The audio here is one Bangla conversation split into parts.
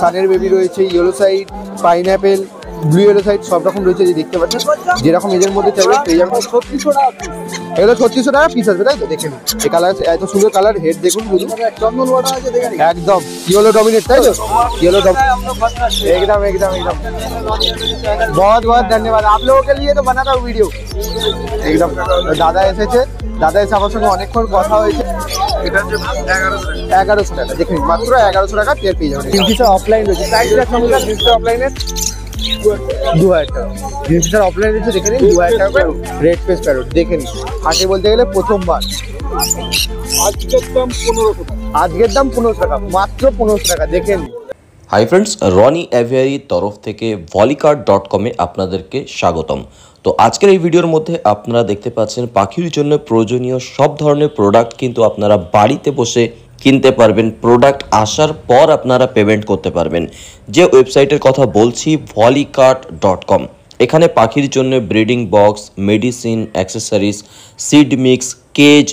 সানের বেবি রয়েছে, yellow side, pineapple, blue yellow side সব রকম রয়েছে, যে দেখতে পাচ্ছেন যেরকম এদের মধ্যে চাইবে পেয়ে যাবেন। 3600 টাকা পিস, এগুলো 3600 টাকা পিস আসবে, তাই তো? দেখেন এই কালার, এত সুন্দর কালার, হেড দেখুন শুধু একদম ইয়েলো ডমিনেট, তাই তো? ইয়েলো एकदम एकदम एकदम बहुत बहुत धन्यवाद आप लोगों के लिए तो बनाता हूँ वीडियो एकदम। দাদা এসেছে, দাদা এসে আমার সঙ্গে অনেকক্ষণ কথা হয়েছে। এটা হচ্ছে 1100 টাকা, দেখুন মাত্র 1100 টাকা পেয়ার পেয়ে যাবেন। জিন্সের অফলাইন রয়েছে, প্রাইসটা কেমন? জিন্সের অফলাইনের 2000 টাকা, জিন্সের অফলাইন রয়েছে, দেখে নিন 2000 টাকা করে। রেড ফেস প্যারট দেখে নিন, হাটে বলতে গেলে প্রথমবার। আজকের দাম 1500 টাকা, আজকের দাম 1500 টাকা, মাত্র 1500 টাকা, দেখে নিন। হাই ফ্রেন্ডস, রনি অ্যাভিয়ারির তরফ থেকে volleycart.com-এ আপনাদেরকে স্বাগতম। তো আজকের এই ভিডিওর মধ্যে আপনারা দেখতে পাচ্ছেন পাখির জন্য প্রয়োজনীয় সব ধরনের প্রোডাক্ট কিন্তু আপনারা বাড়িতে বসে কিনতে পারবেন। প্রোডাক্ট আসার পর আপনারা পেমেন্ট করতে পারবেন। যে ওয়েবসাইটের কথা বলছি volleycart.com, এখানে পাখির জন্য breeding box, medicine, accessories, seed mix, cage,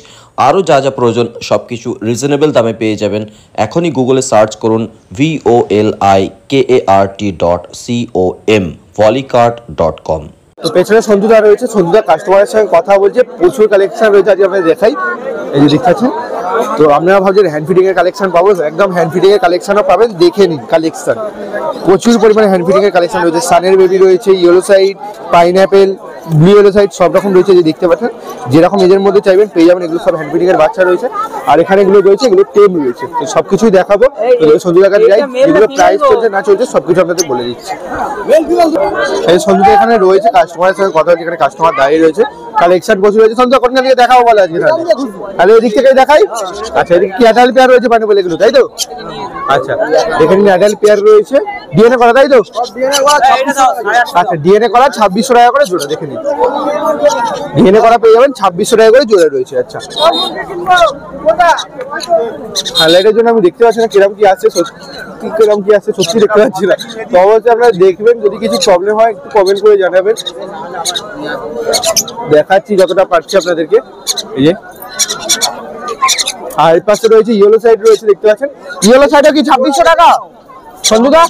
আরও যা যা প্রয়োজন সব কিছু রিজনেবল দামে পেয়ে যাবেন। এখনই গুগলে সার্চ করুন volikart.com, volleycart.com। তো পেছনে সঞ্জুদা রয়েছে, সঞ্জুদা কাস্টমারের সঙ্গে কথা বলছে, প্রচুর কালেকশন রয়েছে, আজকে আপনাদের দেখাই। এই যে দেখতে পাচ্ছেন, তো আপনারা ভাবছেন হ্যান্ড ফিটিং এর কালেকশন পাবো, একদম হ্যান্ড ফিটিং এর কালেকশনও পাবেন, দেখে নিন কালেকশন, প্রচুর পরিমাণে হ্যান্ড ফিটিং এর কালেকশন রয়েছে। সানের বেবি রয়েছে, yellow side, pineapple, blue yellow side সব রকম রয়েছে, যে দেখতে পাচ্ছেন যেরকম এদের মধ্যে চাইবেন পেয়ে যাবেন। এগুলো সব হ্যান্ড ফিটিং এর বাচ্চা রয়েছে, আর এখানে এগুলো রয়েছে, এগুলো টেম রয়েছে, তো সবকিছুই দেখাবো। সঞ্জুদার কাছে যাই, এগুলো প্রাইস চলছে না চলছে সবকিছু আপনাদের বলে দিচ্ছি। এই সঞ্জুদা এখানে রয়েছে, কাস্টমারের সঙ্গে কথা হচ্ছে, এখানে কাস্টমার দাঁড়িয়ে রয়েছে, কালেকশন প্রচুর রয়েছে। সঞ্জুদা কোনটা থেকে দেখাবো বলে আজকে? তাহলে এদিক থেকে দেখাই। আচ্ছা, এদিকে কি অ্যাডাল্ট পেয়ার রয়েছে পাইনাপেল এগুলো, তাই তো? আচ্ছা, এখানে অ্যাডাল্ট পেয়ার রয়েছে, ডিএনএ করা, তাই তো? আচ্ছা, ডিএনএ করা 2600 টাকা করে জোড়া, দেখে নিন ডিএনএ করা পেয়ে যাবেন 2600 টাকা করে জোড়া রয়েছে। আচ্ছা, হাইলাইটের জন্য আমি দেখতে পাচ্ছি না কিরকম কি আসছে, কিরকম কি আসছে সত্যি দেখতে পাচ্ছি না, তো অবশ্যই আপনারা দেখবেন, যদি কিছু প্রবলেম হয় একটু কমেন্ট করে জানাবেন, দেখাচ্ছি যতটা পারছি আপনাদেরকে। এই যে আর এই পাশে রয়েছে ইয়েলো সাইড রয়েছে, দেখতে পাচ্ছেন ইয়েলো সাইডও কি 2600 টাকা সঞ্জুদা?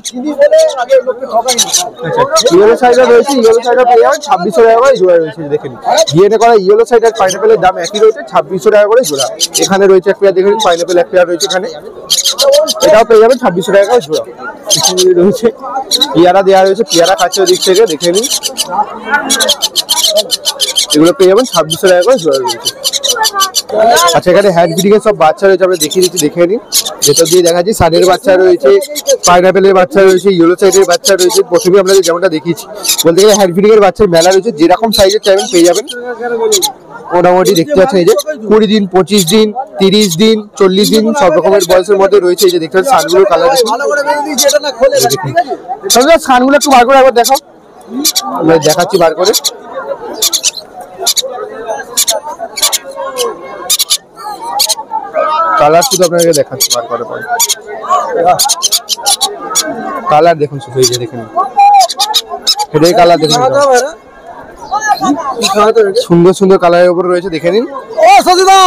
ইয়েলো সাইডে রয়েছে, ইয়েলো সাইডে পেয়ে যাবেন 2600 টাকা করে জোড়া রয়েছে, দেখে নিন ডিএনএ করা ইয়েলো সাইড আর পাইনাপেলের দাম একই রয়েছে, 2600 টাকা করে জোড়া। এখানে রয়েছে এক পেয়ার, দেখে নিন পাইনাপেল এক পেয়ার রয়েছে এখানে, এটাও পেয়ে যাবেন 2600 টাকা করে জোড়া। এখানে রয়েছে পেয়ারা দেওয়া রয়েছে, পেয়ারা খাচ্ছে ওদিক থেকে, দেখে নিন এগুলো পেয়ে যাবেন 2600 টাকা করে জোড়া রয়েছে। আচ্ছা, এখানে হ্যান্ড ফিডিং এর সব বাচ্চা রয়েছে, আমরা দেখিয়ে দিচ্ছি, দেখে নিন। ভেতর দিয়ে দেখাচ্ছি, সানের বাচ্চা রয়েছে, পাইনাপেলের বাচ্চা রয়েছে, ইয়েলো সাইডের বাচ্চা রয়েছে। প্রথমে আপনাদের যেমনটা দেখিয়েছি, বলতে গেলে হ্যান্ড ফিডিং এর বাচ্চার মেলা রয়েছে, যেরকম সাইজের চাইবেন পেয়ে যাবেন। মোটামুটি দেখতে পাচ্ছেন এই যে 20 দিন, 25 দিন, 30 দিন, 40 দিন সব রকমের বয়সের মধ্যে রয়েছে। এই যে দেখতে পাচ্ছেন সানগুলোর কালার, সানগুলো একটু বার করে একবার দেখাও, আমরা দেখাচ্ছি বার করে। কালার শুধু আপনাকে দেখাচ্ছি বার করে পরে, কালার দেখুন শুধু, এই যে দেখেন এটাই কালার দেখুন, সুন্দর সুন্দর কালারের উপর রয়েছে, দেখে নিন। ও সজিদা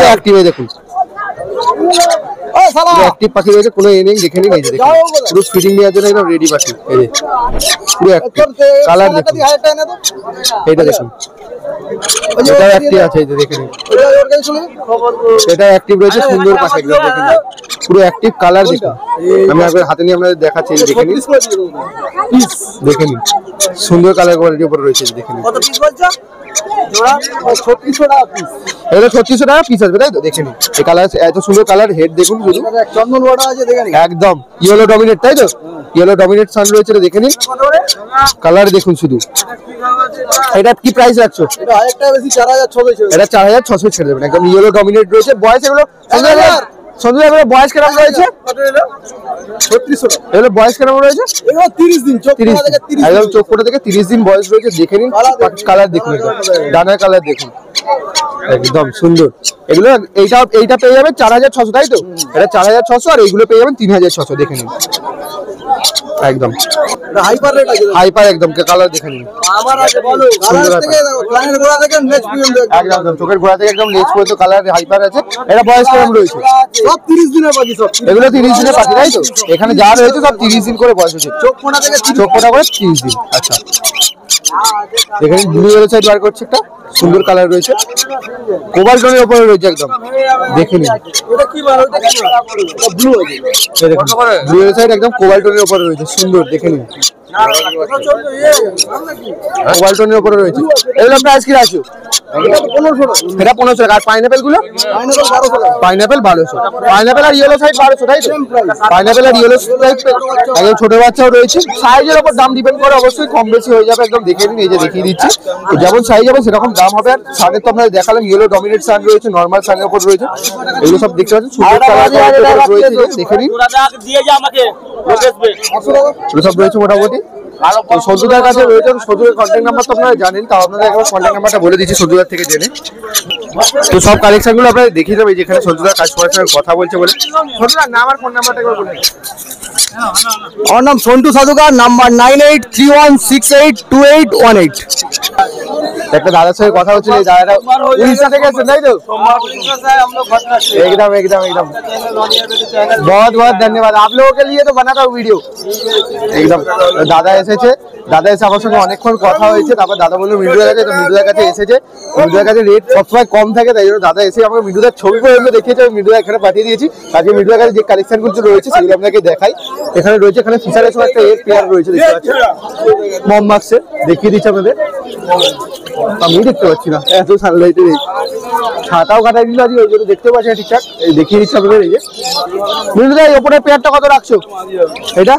অ্যাক্টিভ, দেখুন অ্যাক্টিভ পাখি রয়েছে, কোনো এ নেই, দেখে নিন। এই যে দেখুন পুরো ফিটিং দেওয়ার জন্য একদম রেডি পাখি, এই যে পুরো অ্যাক্টিভ, কালার দেখুন, এইটা দেখুন এটা অ্যাক্টিভ আছে, এই যে দেখে নিন এটা অ্যাক্টিভ রয়েছে, সুন্দর পাখি একদম, দেখে নিন পুরো অ্যাক্টিভ, কালার দেখুন। আমি আপনাদের হাতে নিয়ে আপনাদের দেখাচ্ছি, দেখে নিন, দেখে নিন সুন্দর কালার কোয়ালিটির উপর রয়েছে, দেখে নিন। জোড়া 3600 টাকা পিস, এটা 3600 টাকা পিস আসবে, তাই তো? দেখে নিন এই কালার, এত সুন্দর কালার, হেড দেখুন শুধু চন্দন বড় আছে, দেখে নিন একদম ইয়েলো ডমিনেট, তাই তো? ইয়েলো ডমিনেট সান রয়েছে, দেখে নিন কালার দেখুন শুধু। এটা কি প্রাইস রাখছো? এটা 1000 টাকা বেশি, 4600, এটা 4600 ছেড়ে দেবেন, একদম ইয়েলো ডমিনেট রয়েছে। বয়স এগুলো সঞ্জয় এগুলো বয়স কেমন রয়েছে? 3600 টাকা। এগুলো বয়স কেমন রয়েছে? এগুলো 30 দিন, চোখ থেকে 30 দিন, একদম চোখ কোটা থেকে 30 দিন বয়স রয়েছে, দেখে নিন কালার দেখুন, ডানার কালার দেখুন একদম সুন্দর। এগুলো এইটা পেয়ে যাবেন 4600, তাই তো? এটা 4600, আর এইগুলো পেয়ে যাবেন 3600, দেখে নিন একদম হাইপার রেট আছে হাইপার একদম কালার দেখে নিন আমার আছে বলো কালার থেকে কানের গোড়া থেকে নেক্সট পর্যন্ত একদম চোখের গোড়া থেকে একদম নেক্সট পর্যন্ত কালার হাইপার আছে। এটা বয়স কেমন রয়েছে? সব 30 দিনের বাকি সব এগুলো 30 দিনের পাখি তাই তো? এখানে যা রয়েছে সব 30 দিন করে বয়স হচ্ছে। চোখ ফোনা থেকে চোখ ফোটা করে 30 দিন। আচ্ছা এখানে ব্লু ইয়েলো সাইড বার করছে একটা সুন্দর কালার রয়েছে কোবাল্টনের উপরে রয়েছে একদম দেখে নিন ওটা কি বার ওটা কি ব্লু আছে ব্লু ইয়েলো সাইড একদম কোবাল্টনের উপরে রয়েছে সুন্দর দেখে নিন কোবাল্টনের উপরে রয়েছে। এগুলো প্রাইস কি রাখছো? এটা 1500 টাকা। আর পাইনাপেল গুলো? পাইনাপেল 1200। পাইনাপেল আর ইয়েলো সাইড 1200 তাই তো? পাইনাপেল আর ইয়েলো সাইড একদম ছোট বাচ্চাও রয়েছে। সাইজের উপর দাম ডিপেন্ড করে, অবশ্যই কম বেশি হয়ে যাবে একদম দেখে নিন। এই যে দেখিয়ে দিচ্ছি যেমন সাইজ হবে সেরকম দাম হবে। আর সানে তো আপনাদের দেখালাম ইয়েলো ডমিনেট সান রয়েছে, নরমাল সানের উপর রয়েছে, এগুলো সব দেখতে পাচ্ছেন সুন্দর কালার রয়েছে দেখে নিন। এগুলো সব রয়েছে মোটামুটি সজুদার কাছে রয়েছে। সজুদের কন্ট্যাক্ট নাম্বার তো আপনারা জানেন, তাও আপনাদের একবার কন্ট্যাক্ট নাম্বারটা বলে দিচ্ছি সজুদার থেকে জেনে। তো সব কালেকশন গুলো আপনারা দেখিয়ে যাবে যেখানে সজুদার কাস্টমারের সঙ্গে কথা বলছে বলে। সজুদার নাম আর ফোন নাম্বারটা একবার বলে দিন। আমার নাম সন্টু সাধুকার, নাম্বার 9831682818। একটা দাদার সঙ্গে কথা হচ্ছিল, এই দাদাটা উড়িষ্যা থেকে এসেছেন তাই তো? एकदम एकदम एकदम बहुत बहुत धन्यवाद आप लोगों के लिए तो बना था वीडियो एकदम। দাদা এসেছে, দাদা এসে আমার সঙ্গে অনেকক্ষণ কথা হয়েছে, তারপর দাদা বললো মিন্টুদার কাছে, তো মিন্টুদার কাছে এসেছে। মিন্টুদার কাছে রেট সবসময় কম থাকে, তাই জন্য দাদা এসে আমাকে মিন্টুদার ছবি পর্যন্ত দেখিয়েছে, আমি মিন্টুদা এখানে পাঠিয়ে দিয়েছি। আজকে মিন্টুদার কাছে যে কালেকশনগুলো রয়েছে সেগুলো আপনাকে দেখাই। এখানে রয়েছে, এখানে ফিশারের সময় একটা এর পেয়ার রয়েছে দেখতে পাচ্ছেন মমমাক্সের, দেখিয়ে দিচ্ছি আপনাদের। আমি দেখতে পাচ্ছি না এত সানলাইটে, ছাতাও কাটাই দিল আজকে, ওই জন্য দেখতে পাচ্ছি না ঠিকঠাক। এই দেখিয়ে দিচ্ছি আপনাদের। এই যে মিন্টুদা এই ওপরের পেয়ারটা কত রাখছো? এটা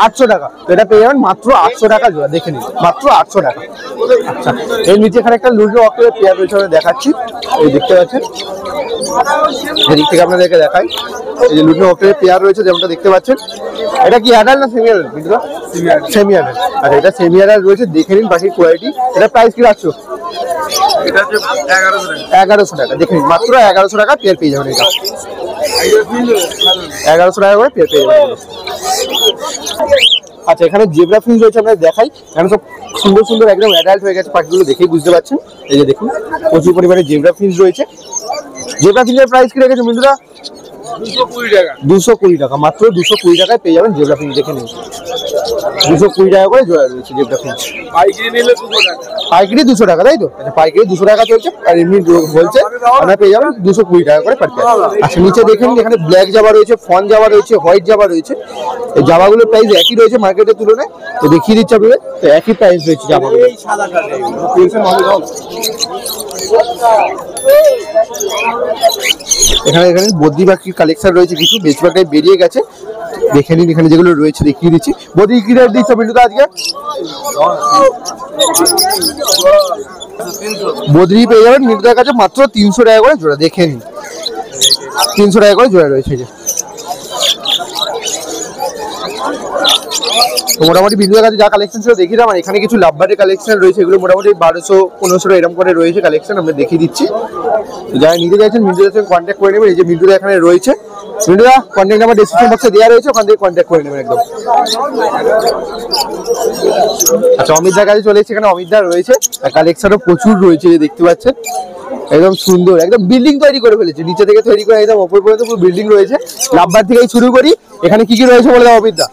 800 টাকা। এটা পেয়ে যাবেন মাত্র 800 টাকা জোড়া, দেখে নিন মাত্র 800 টাকা। আচ্ছা এর নিচে এখানে একটা লুডো অক্টোর পেয়ার রয়েছে, আমি দেখাচ্ছি। এই দেখতে পাচ্ছেন, এদিক থেকে আপনাদেরকে দেখাই। এই যে লুডো অক্টোর পেয়ার রয়েছে যেমনটা দেখতে পাচ্ছেন। এটা কি অ্যাডাল্ট না সেমি অ্যাডাল্ট? মিন্টুদা সেমি অ্যাডাল্ট। আচ্ছা এটা সেমি অ্যাডাল্ট রয়েছে, দেখে নিন পাখির কোয়ালিটি। এটা প্রাইস কি রাখছো? এটা হচ্ছে 1100 টাকা। দেখে নিন মাত্র 1100 টাকা পেয়ার পেয়ে যাবেন। এটা 1100 টাকা করে পেয়ার পেয়ে যাবেন। আচ্ছা এখানে জেব্রা ফিঞ্চ রয়েছে, আপনাদের দেখাই। এখানে সব সুন্দর সুন্দর একদম অ্যাডাল্ট হয়ে গেছে পাখিগুলো, দেখেই বুঝতে পারছেন। এই যে দেখুন প্রচুর পরিমাণে জেব্রা ফিঞ্চ রয়েছে। জেব্রা ফিঞ্চের প্রাইস কি রেখেছে মিন্টুদা? 220 টাকা। 220 টাকা, মাত্র 220 টাকায় পেয়ে যাবেন জেব্রা ফিঞ্চ। দেখে নিন 220 টাকা করে জোড়া রয়েছে জেব্রা ফিঞ্চ। পাইকারি নিলে 200 টাকা। পাইকারি 200 টাকা তাই তো? আচ্ছা পাইকারি 200 টাকা চলছে, আর এমনি বলছে আপনারা পেয়ে যাবেন 220 টাকা করে পার পেয়ার। আচ্ছা নিচে দেখেন এখানে ব্ল্যাক জাবা রয়েছে, ফন জাবা রয়েছে, হোয়াইট জাবা রয়েছে। এই জাবাগুলোর প্রাইস একই রয়েছে মার্কেটের তুলনায়, তো দেখিয়ে দিচ্ছি আপনাদের। তো একই প্রাইস রয়েছে জামাগুলো। এখানে এখানে বদ্রি পাখির কালেকশন রয়েছে কিছু, বেশিরভাগটাই বেরিয়ে গেছে। দেখে নিন এখানে যেগুলো রয়েছে দেখিয়ে দিচ্ছি। বদ্রি কি রেট দিচ্ছ মিন্টুদা আজকে? বদ্রি পেয়ে যাবেন মিন্টুদার কাছে মাত্র 300 টাকা করে জোড়া। দেখে নিন 300 টাকা করে জোড়া রয়েছে। তো মোটামুটি মিন্টুদার কাছে যা কালেকশন ছিল দেখিয়ে দিলাম। আর এখানে কিছু লাভবারের কালেকশন রয়েছে, এগুলো মোটামুটি 1200-1500 এরকম করে রয়েছে কালেকশন, আমরা দেখিয়ে দিচ্ছি। তো যারা নিতে চাইছেন মিন্টুদার সঙ্গে কন্ট্যাক্ট করে নেবেন। এই যে মিন্টুদা এখানে রয়েছে, মিন্টুদা কন্ট্যাক্ট নাম্বার ডেসক্রিপশন বক্সে দেওয়া রয়েছে, ওখান থেকে কন্ট্যাক্ট করে নেবেন একদম। আচ্ছা অমিতদার কাছে চলে এসেছে, এখানে অমিতদা রয়েছে, আর কালেকশনও প্রচুর রয়েছে দেখতে পাচ্ছেন। একদম সুন্দর, একদম বিল্ডিং তৈরি করে ফেলেছে, নিচে থেকে তৈরি করে একদম ওপর পর্যন্ত পুরো বিল্ডিং রয়েছে। লাভবার থেকেই শুরু করি, এখানে কি কি রয়েছে বলে দাও অমিতদা।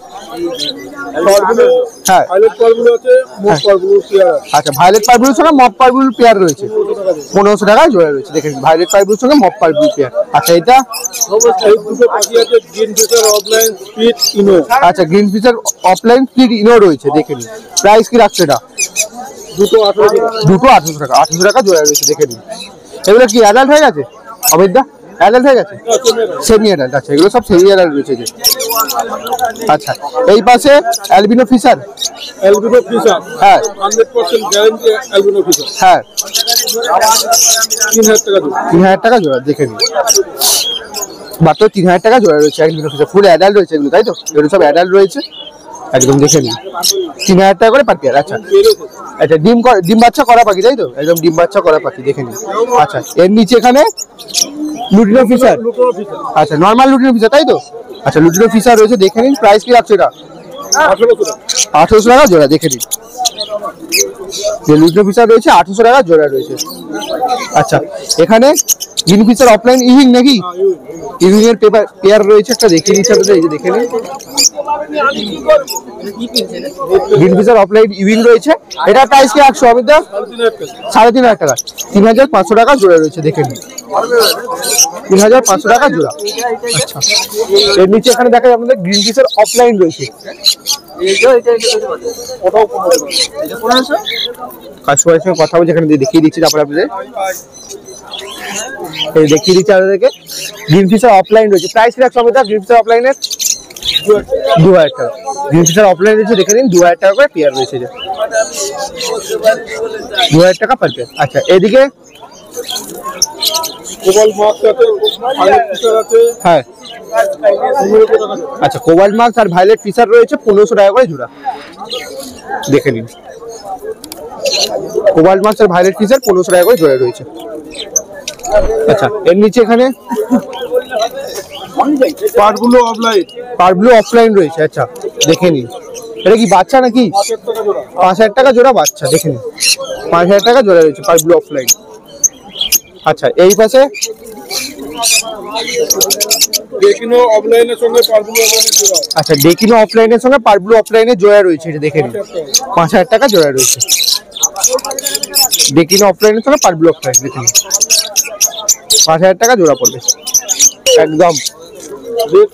হ্যাঁ আচ্ছা ভায়োলেট পারবুলের সঙ্গে মপ পারবুল পেয়ার রয়েছে 1500 টাকায় জোড়া রয়েছে। দেখেন ভায়োলেট পারবুলের সঙ্গে মপ পারবুল পেয়ার। আচ্ছা এটা আচ্ছা গ্রিন ফিচার অফলাইন স্পিড ইনো রয়েছে, দেখে নিন প্রাইস কি রাখছে? এটা দুটো 1800 টাকা। 1800 টাকা জোড়া রয়েছে, দেখে নিন। এগুলো কি অ্যাডাল্ট হয়ে গেছে অমিতদা? অ্যাডাল্ট হয়ে গেছে, সেমি অ্যাডাল্ট। আচ্ছা এগুলো সব সেমি অ্যাডাল্ট রয়েছে যে। আচ্ছা এই পাশে অ্যালবিনো ফিশার, হ্যাঁ 100% গ্যারান্টি অ্যালবিনো ফিশার। হ্যাঁ 3000 টাকা। 3000 টাকা জোড়া, দেখে নিন মাত্র 3000 টাকা জোড়া রয়েছে অ্যালবিনো ফিশার। ফুল অ্যাডাল্ট রয়েছে এগুলো তাই তো? এগুলো সব অ্যাডাল্ট রয়েছে একদম, দেখে নিন 3000 টাকা করে পার পেয়ার। আচ্ছা আচ্ছা ডিম বাচ্চা করা পাখি তাই তো? একদম ডিম বাচ্চা করা পাখি, দেখে নিন। আচ্ছা এর নিচে এখানে লুটিনো ফিশার, আচ্ছা নর্মাল লুটিনো ফিশার তাই তো? আচ্ছা লুটিনো ফিশার রয়েছে, দেখে নিন। প্রাইস কি রাখছে এটা? 1800 টাকা জোড়া, দেখে নিন। যে লুটিনো ফিশার রয়েছে 1800 টাকা জোড়া রয়েছে। আচ্ছা এখানে গ্রিন ফিশার অফলাইন ইভিং নাকি? ইভিং এর পেয়ার রয়েছে একটা, দেখিয়ে দিচ্ছি আপনাদের, এই যে দেখে নিন। গ্রিন ফিশার অফলাইন ইভিং রয়েছে, এটা প্রাইস কি 100 হবে? 3500 টাকা, 3500 টাকা জোড়া রয়েছে, দেখে নিন। 3500 টাকা জোড়া। আচ্ছা এর নিচে এখানে দেখা যায় আপনাদের গ্রিন ফিশার অফলাইন রয়েছে। কাস্টমারের সঙ্গে কথা বলছে, এখানে দেখিয়ে দিচ্ছি তারপরে আপনাদের, এই দেখিয়ে দিচ্ছি আপনাদেরকে। গ্রিন ফিশার অফলাইন রয়েছে, প্রাইস রাখছে হবে গ্রিন ফিশার অফলাইনের 2000 টাকা। গ্রিন ফিশার অফলাইন রয়েছে, দেখে নিন। 2000 টাকা করে পেয়ার রয়েছে, 2000 টাকা পার পেয়ার। আচ্ছা এদিকে হ্যাঁ, আচ্ছা কোবাল্ট মার্কস আর ভায়োলেট ফিশার রয়েছে 1500 টাকা করে জোড়া, দেখে নিন। কোবাল্ট মার্কস আর ভায়োলেট ফিশার 1500 টাকা করে জোড়া রয়েছে। আচ্ছা এর নিচে এখানে পারব্লু অফলাইন রয়েছে। আচ্ছা দেখে নিন, এটা কি বাচ্চা নাকি? 5000 টাকা জোড়া বাচ্চা, দেখে নিন। 5000 টাকা জোড়া রয়েছে পারব্লু অফলাইন। আচ্ছা এই পাশে ডেকিনো অফলাইনের সঙ্গে পারব্লু অফলাইনের জোড়া রয়েছে, এটা দেখে নিন। 5000 টাকা জোড়া রয়েছে ডেকিনো অফলাইনের সঙ্গে পারব্লু অফলাইন, দেখে নিন। 5000 টাকা জোড়া পড়বে একদম। রেড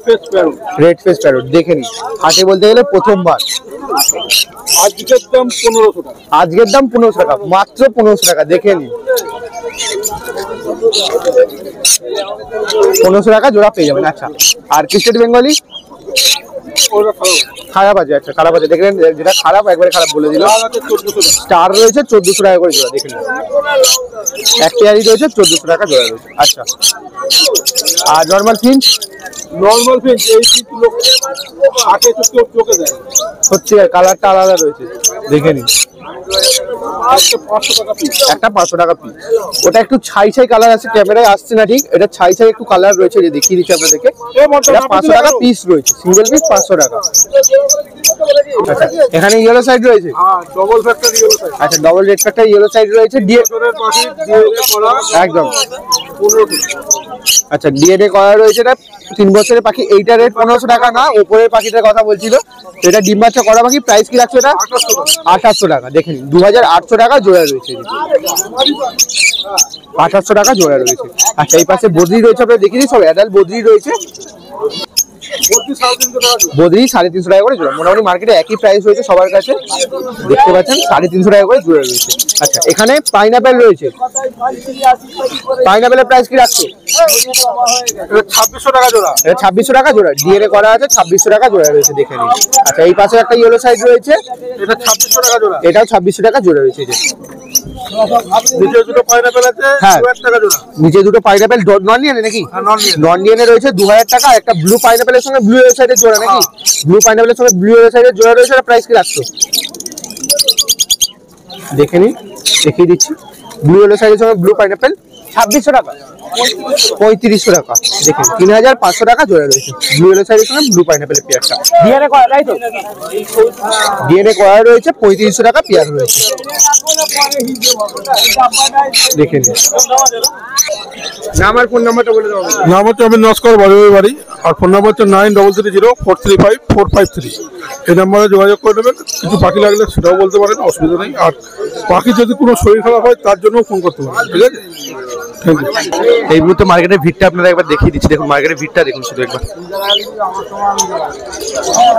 ফেস প্যারট, দেখে নিন। হাটে বলতে গেলে প্রথমবার। আজকের দাম 1500 টাকা, মাত্র 1500 টাকা, দেখে নিন। 1500 টাকা জোড়া পেয়ে যাবেন। আচ্ছা আর ক্রিস্টেড বেঙ্গলি খারাপ আছে, আচ্ছা খারাপ আছে, দেখলেন যেটা খারাপ একবারে খারাপ বলে দিল। স্টার রয়েছে 1400 টাকা করে জোড়া, দেখে নিন। এক পেয়ারই রয়েছে 1400 টাকা জোড়া রয়েছে। আচ্ছা আর নর্মাল ফিঞ্চ এই সত্যি কালারটা আলাদা রয়েছে, দেখে নিন। একটা 500 টাকা পিস, ওটা একটু ছাই কালার আছে, ক্যামেরায় আসছে না ঠিক, এটা ছাই একটু কালার রয়েছে, যে দেখিয়ে দিচ্ছি আপনাদেরকে। এটা 500 টাকা পিস রয়েছে, সিঙ্গেল পিস 500 টাকা। আচ্ছা এখানে ইয়েলো সাইড রয়েছে, আচ্ছা double red factor yellow side রয়েছে, একদম। আচ্ছা ডিএনএ করা রয়েছে, এটা 3 বছরের পাখি। এইটা রেট 1500 টাকা না, উপরের পাখিটার কথা বলছিল, এটা ডিম বাচ্চা করা পাখি। প্রাইস কি রাখছে এটা? 2800 টাকা, দেখে নিন। 2800 টাকা জোড়া রয়েছে, 2800 টাকা জোড়া রয়েছে। আচ্ছা এই পাশে বদ্রি রয়েছে, আপনারা দেখিয়ে দিই, সব অ্যাডাল্ট বদ্রি রয়েছে। বদ্রি 350 টাকা করে জোড়া, মোটামুটি মার্কেটে একই প্রাইস রয়েছে সবার কাছে, দেখতে পাচ্ছেন 350 টাকা করে জোড়া রয়েছে। আচ্ছা এখানে পাইনাপেল রয়েছে, পাইনাপেলের প্রাইস কি রাখছো? 2600 টাকা জোড়া, এটা 2600 টাকা জোড়া, ডিএনএ করা আছে, 2600 টাকা জোড়া রয়েছে, দেখে নিন। আচ্ছা এই পাশে একটা ইয়েলো সাইড রয়েছে, এটা 2600 টাকা জোড়া, এটাও 2600 টাকা জোড়া রয়েছে। নিচে দুটো পাইনাপেল আছে, 2000 টাকা জোড়া। নিচে দুটো পাইনাপেল নন ডিএনএ নাকি? নন ডিএনএ রয়েছে 2000 টাকা। একটা ব্লু পাইনাপেলের সঙ্গে ব্লু ইয়েলো সাইডের জোড়া নাকি? ব্লু পাইনাপেলের সঙ্গে ব্লু ইয়েলো সাইডের জোড়া রয়েছে, এটা প্রাইস কি রাখছো? দেখে নিন, দেখিয়ে দিচ্ছি। ব্লু ইয়েলো সাইডের সঙ্গে ব্লু পাইনাপেল 2600 টাকা, 3500 টাকা, দেখুন 3500 টাকা জোড়া রয়েছে। ব্লু ইয়েলো সাইডের সঙ্গে ব্লু পাইনাপেলের পেয়ারটা ডিএনএ করা, তাই তো? ডিএনএ করা রয়েছে, 3500 টাকা পেয়ার রয়েছে, দেখে নিন। নাম আর ফোন নাম্বারটা বলে দাও। নাম হচ্ছে আমি নস্কর বাড়ি, আর ফোন নাম্বার হচ্ছে 9330435453। এই নাম্বারে যোগাযোগ করে নেবেন। কিছু পাখি লাগলে সেটাও বলতে পারেন, অসুবিধা নেই। আর পাখি যদি কোনো শরীর খারাপ হয় তার জন্যও ফোন করতে পারেন, ঠিক আছে? Thank you. এই মুহূর্তে মার্কেটের ভিড়টা আপনারা একবার দেখিয়ে দিচ্ছি, দেখুন মার্কেটের ভিড়টা দেখুন শুধু একবার,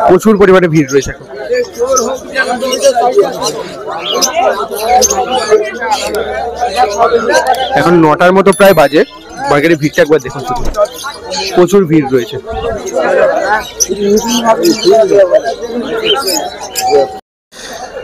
প্রচুর পরিমাণে ভিড় রয়েছে এখন। এখন 9টার মতো প্রায় বাজে, মার্কেটের ভিড়টা একবার দেখুন শুধু, প্রচুর ভিড় রয়েছে।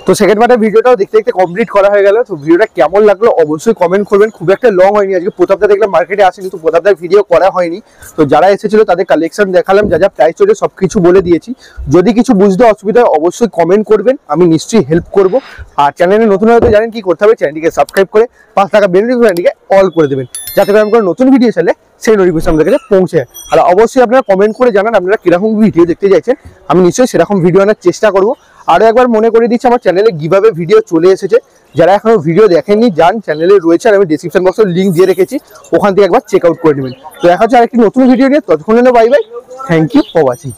তো সেকেন্ড পার্টের ভিডিওটাও দেখতে দেখতে কমপ্লিট করা হয়ে গেল। তো ভিডিওটা কেমন লাগলো অবশ্যই কমেন্ট করবেন। খুব একটা লং হয়নি, আজকে প্রতাপদা দেখলাম মার্কেটে আসে, কিন্তু প্রতাপদার ভিডিও করা হয়নি। তো যারা এসেছিল তাদের কালেকশন দেখালাম, যা যা প্রাইস চলে সবকিছু বলে দিয়েছি। যদি কিছু বুঝতে অসুবিধা হয় অবশ্যই কমেন্ট করবেন, আমি নিশ্চয়ই হেল্প করব। আর চ্যানেলে নতুন হয়তো জানেন কি করতে হবে, চ্যানেলটিকে সাবস্ক্রাইব করে 5 টাকা বেল নোটিফিকেশনটিকে অল করে দেবেন, যাতে করে আমি কোনো নতুন ভিডিও চাইলে সেই নোটিফিকেশন আমাদের কাছে পৌঁছে যায়। আর অবশ্যই আপনারা কমেন্ট করে জানান আপনারা কিরকম ভিডিও দেখতে চাইছেন, আমি নিশ্চয়ই সেরকম ভিডিও আনার চেষ্টা করব। আরও একবার মনে করে দিচ্ছি, আমার চ্যানেলে গিভঅ্যাওয়ে ভিডিও চলে এসেছে, যারা এখনো ভিডিও দেখেননি যান চ্যানেলে রয়েছে, আর আমি ডিসক্রিপশন বক্সে লিঙ্ক দিয়ে রেখেছি, ওখান থেকে একবার চেক আউট করে নেবেন। তো দেখা হচ্ছে আরেকটি নতুন ভিডিও নিয়ে, ততক্ষণ bye bye, thank you for watching.